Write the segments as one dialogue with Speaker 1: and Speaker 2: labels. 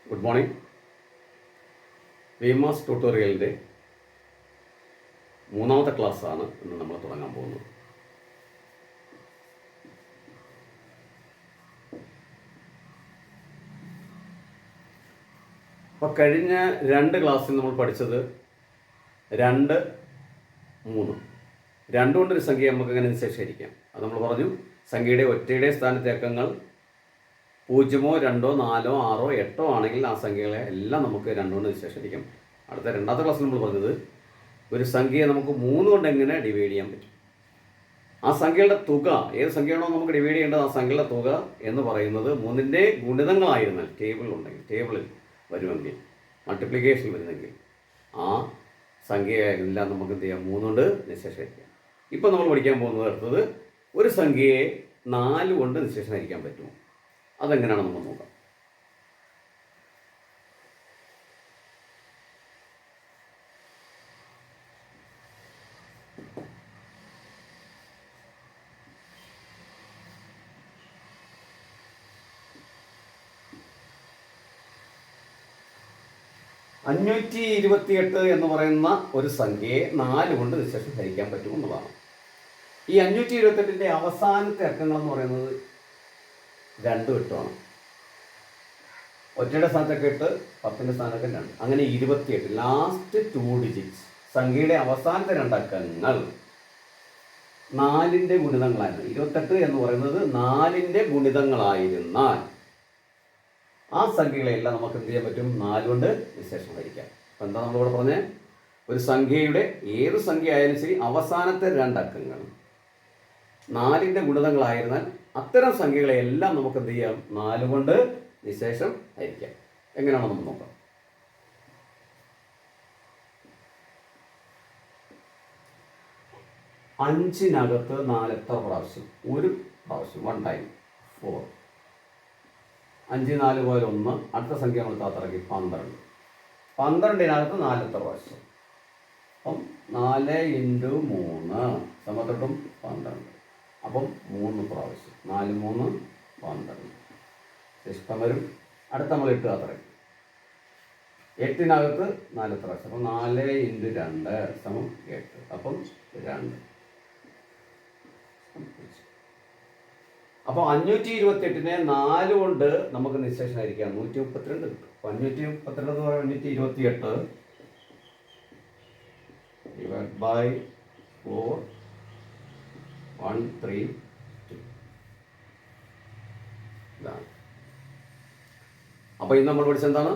Speaker 1: Good morning. വിമാസ് ട്യൂട്ടോറിയലിൻ്റെ മൂന്നാമത്തെ ക്ലാസ്സാണ് ഇന്ന് നമ്മൾ തുടങ്ങാൻ പോകുന്നത്. അപ്പോൾ കഴിഞ്ഞ രണ്ട് ക്ലാസ്സിൽ നമ്മൾ പഠിച്ചത് 2, 3 കൊണ്ടൊരു സംഖ്യ നമുക്ക് എങ്ങനെ നിശേഷീകരിക്കാം. അത് നമ്മൾ പറഞ്ഞു. സംഖ്യയുടെ ഒറ്റയുടെ സ്ഥാനത്തെ അക്കങ്ങൾ 0, 2, 4, 6, 8 ആണെങ്കിൽ ആ സംഖ്യകളെ എല്ലാം നമുക്ക് 2 കൊണ്ട് നിശേഷീകരിക്കാം. അടുത്ത രണ്ടാമത്തെ ക്ലാസ്സിൽ നമ്മൾ പറഞ്ഞത് ഒരു സംഖ്യയെ നമുക്ക് 3 കൊണ്ട് എങ്ങനെ ഡിവൈഡ് ചെയ്യാൻ പറ്റും. ആ സംഖ്യയുടെ തുക, ഏത് സംഖ്യയാണോ നമുക്ക് ഡിവൈഡ് ചെയ്യേണ്ടത് ആ സംഖ്യയുടെ തുക എന്ന് പറയുന്നത് 3ൻ്റെ ഗുണിതങ്ങളായിരുന്നാൽ ടേബിളിൽ വരുമെങ്കിൽ, മൾട്ടിപ്ലിക്കേഷൻ വരുന്നെങ്കിൽ ആ സംഖ്യയെല്ലാം നമുക്ക് എന്ത് ചെയ്യാം, 3 കൊണ്ട് നിശേഷീകരിക്കാം. ഇപ്പം നമ്മൾ പഠിക്കാൻ പോകുന്നത് അടുത്തത് ഒരു സംഖ്യയെ 4 കൊണ്ട് നിശേഷീകരിക്കാൻ പറ്റുമോ, അതെങ്ങനെയാണ് നമ്മൾ നോക്കാം. $528 എന്ന് പറയുന്ന ഒരു സംഖ്യയെ 4 കൊണ്ട് നിശേഷീകരിക്കാൻ പറ്റുമെന്നുള്ളതാണ്. ഈ 528ൻ്റെ അവസാനത്തെ അക്കങ്ങൾ എന്ന് പറയുന്നത് 2, 8 ആണ്. ഒറ്റയുടെ സ്ഥാനത്തൊക്കെ 8, 10ൻ്റെ സ്ഥാനത്തൊക്കെ 2, അങ്ങനെ 28. ലാസ്റ്റ് 2 ഡിജിറ്റ്സ് സംഖ്യയുടെ അവസാനത്തെ 2 അക്കങ്ങൾ 4ൻ്റെ ഗുണിതങ്ങളായിരുന്നു. 28 എന്ന് പറയുന്നത് 4ൻ്റെ ഗുണിതങ്ങളായിരുന്നാൽ ആ സംഖ്യകളെല്ലാം നമുക്ക് എന്ത് ചെയ്യാൻ പറ്റും, 4 കൊണ്ട് നിശേഷീകരിക്കാം. അപ്പം എന്താ നമ്മളിവിടെ പറഞ്ഞത്, ഒരു സംഖ്യയുടെ ഏത് സംഖ്യ ആയാലും ശരി അവസാനത്തെ 2 അക്കങ്ങൾ 4ൻ്റെ ഗുണിതങ്ങളായിരുന്നാൽ അത്തരം സംഖ്യകളെല്ലാം നമുക്ക് എന്ത് ചെയ്യാം, 4 കൊണ്ട് നിശേഷം ഹരിക്കാം. എങ്ങനെയാണോ നമുക്ക് നോക്കാം. അഞ്ചിനകത്ത് 4 എത്ര പ്രാവശ്യം? ഒരു പ്രാവശ്യം, 1 ടൈം 4. 5, 4 പോലെ 1. അടുത്ത സംഖ്യ നമ്മൾ താത്തിറക്കി 12. 12നകത്ത് 4 എത്ര പ്രാവശ്യം? അപ്പം 4 × 3 സമത്തൊട്ടും 12. അപ്പം 3 പ്രാവശ്യം. 4, 3, 12 ശിഷ്ടം വരും. അടുത്ത നമ്മൾ 8 താത്തിറക്കി. 8നകത്ത് 4 എത്ര പ്രാവശ്യം? അപ്പം 4 × 2 സമം 8. അപ്പം 2. അപ്പോൾ 528നെ 4 കൊണ്ട് നമുക്ക് നിശേഷീകരിക്കാം. 132 കിട്ടും. 532 എന്ന് പറയുന്നത് 528 / 4 132 ഇതാണ്. അപ്പോൾ ഇന്ന് നമ്മൾ പഠിച്ചത് എന്താണ്?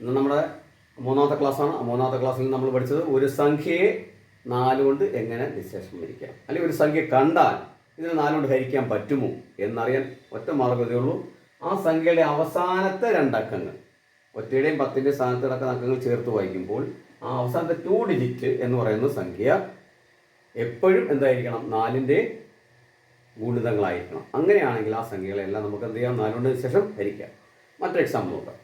Speaker 1: ഇന്ന് നമ്മുടെ മൂന്നാമത്തെ ക്ലാസ്സാണ്. മൂന്നാമത്തെ ക്ലാസ്സിൽ നമ്മൾ പഠിച്ചത് ഒരു സംഖ്യയെ 4 കൊണ്ട് എങ്ങനെ നിശേഷം ഹരിക്കാം, അല്ലെങ്കിൽ ഒരു സംഖ്യ കണ്ടാൽ ഇതിന് 4 കൊണ്ട് ഹരിക്കാൻ പറ്റുമോ എന്നറിയാൻ ഒറ്റ മാർഗ്ഗമേ ഉള്ളൂ. ആ സംഖ്യയുടെ അവസാനത്തെ 2 അക്കങ്ങൾ, ഒറ്റയുടെയും 10ൻ്റെ സ്ഥാനത്ത് കിടക്കുന്ന അക്കങ്ങൾ ചേർത്ത് വായിക്കുമ്പോൾ ആ അവസാനത്തെ 2 ഡിജിറ്റ് എന്ന് പറയുന്ന സംഖ്യ എപ്പോഴും എന്തായിരിക്കണം, 4ൻ്റെ ഗുണിതങ്ങളായിരിക്കണം. അങ്ങനെയാണെങ്കിൽ ആ സംഖ്യകളെല്ലാം നമുക്ക് എന്ത് ചെയ്യാം, 4 കൊണ്ട് ശേഷം ഹരിക്കാം. മറ്റൊരു എക്സാമ്പിൾ നോക്കാം.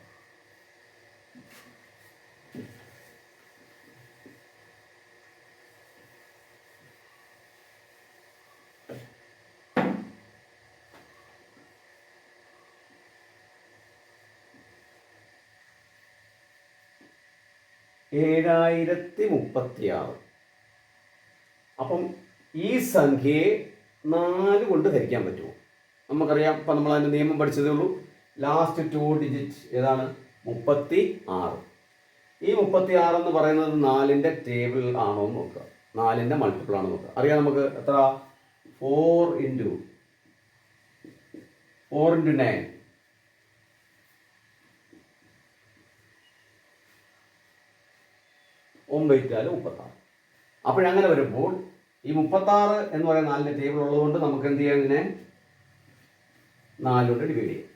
Speaker 1: $7036. അപ്പം ഈ സംഖ്യയെ 4 കൊണ്ട് ഹരിക്കാൻ പറ്റുമോ? നമുക്കറിയാം. ഇപ്പം നമ്മൾ അതിൻ്റെ നിയമം പഠിച്ചതേ ഉള്ളൂ. ലാസ്റ്റ് 2 ഡിജിറ്റ് ഏതാണ്? 36. ഈ 36 എന്ന് പറയുന്നത് 4ൻ്റെ ടേബിൾ ആണോ എന്ന് നോക്കുക, 4ൻ്റെ മൾട്ടിപ്പിൾ ആണോ നോക്കുക. അറിയാം നമുക്ക് എത്ര? 4 × 9 36. അപ്പോഴങ്ങനെ വരുമ്പോൾ ഈ 36 എന്ന് പറയുന്ന 4ൻ്റെ ടേബിൾ ഉള്ളതുകൊണ്ട് നമുക്ക് എന്ത് ചെയ്യാം, ഇതിനെ 4 കൊണ്ട് ഡിവൈഡ് ചെയ്യാം.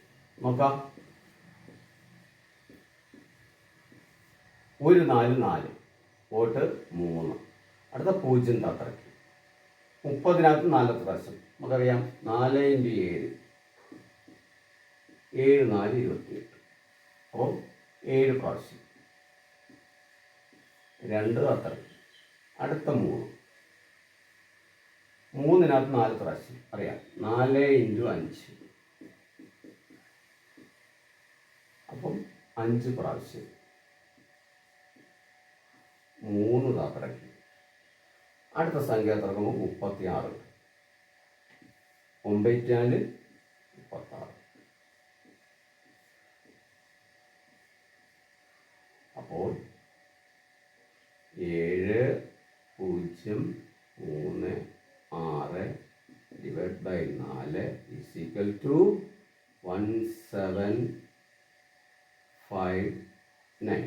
Speaker 1: നോക്കാം. 1, 4, 4 പോട്ട് 3. അടുത്ത 0 താത്തിറക്കി. 30നകത്ത് 4 പ്രാവശ്യം. നമുക്കറിയാം 4 × 7 7, 4, 28. അപ്പോൾ 7 പ്രാവശ്യം. 2 താത്തിറക്കി. അടുത്ത 3നകത്ത് 4 പ്രാവശ്യം. അറിയാം 4 × 5. അപ്പം 5 പ്രാവശ്യം 3 താക്കടക്കി. അടുത്ത സംഖ്യ തുറക്കുമ്പോൾ 36. 9 36. അപ്പോൾ 7 0 3 6 divide by 4 is equal to 1759.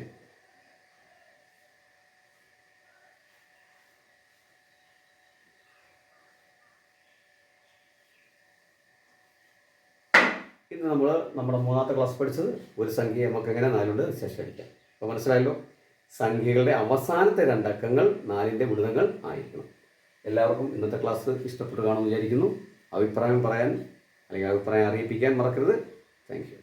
Speaker 1: ഇന്ന് നമ്മൾ നമ്മുടെ 3ാമത്തെ ക്ലാസ് പഠിച്ചത് ഒരു സംഖ്യയെ നമുക്ക് എങ്ങനെ 4 കൊണ്ട് നിശേഷിക്കാം. അപ്പോൾ മനസ്സിലായല്ലോ, സംഖ്യകളുടെ അവസാനത്തെ 2 അക്കങ്ങൾ 4ന്റെ ഗുണിതങ്ങൾ ആയിരിക്കണം. എല്ലാവർക്കും ഇന്നത്തെ ക്ലാസ് ഇഷ്ടപ്പെട്ടു കാണുമെന്ന് വിചാരിക്കുന്നു. അഭിപ്രായം പറയാൻ അല്ലെങ്കിൽ അഭിപ്രായം അറിയിപ്പിക്കാൻ മറക്കരുത്. Thank you.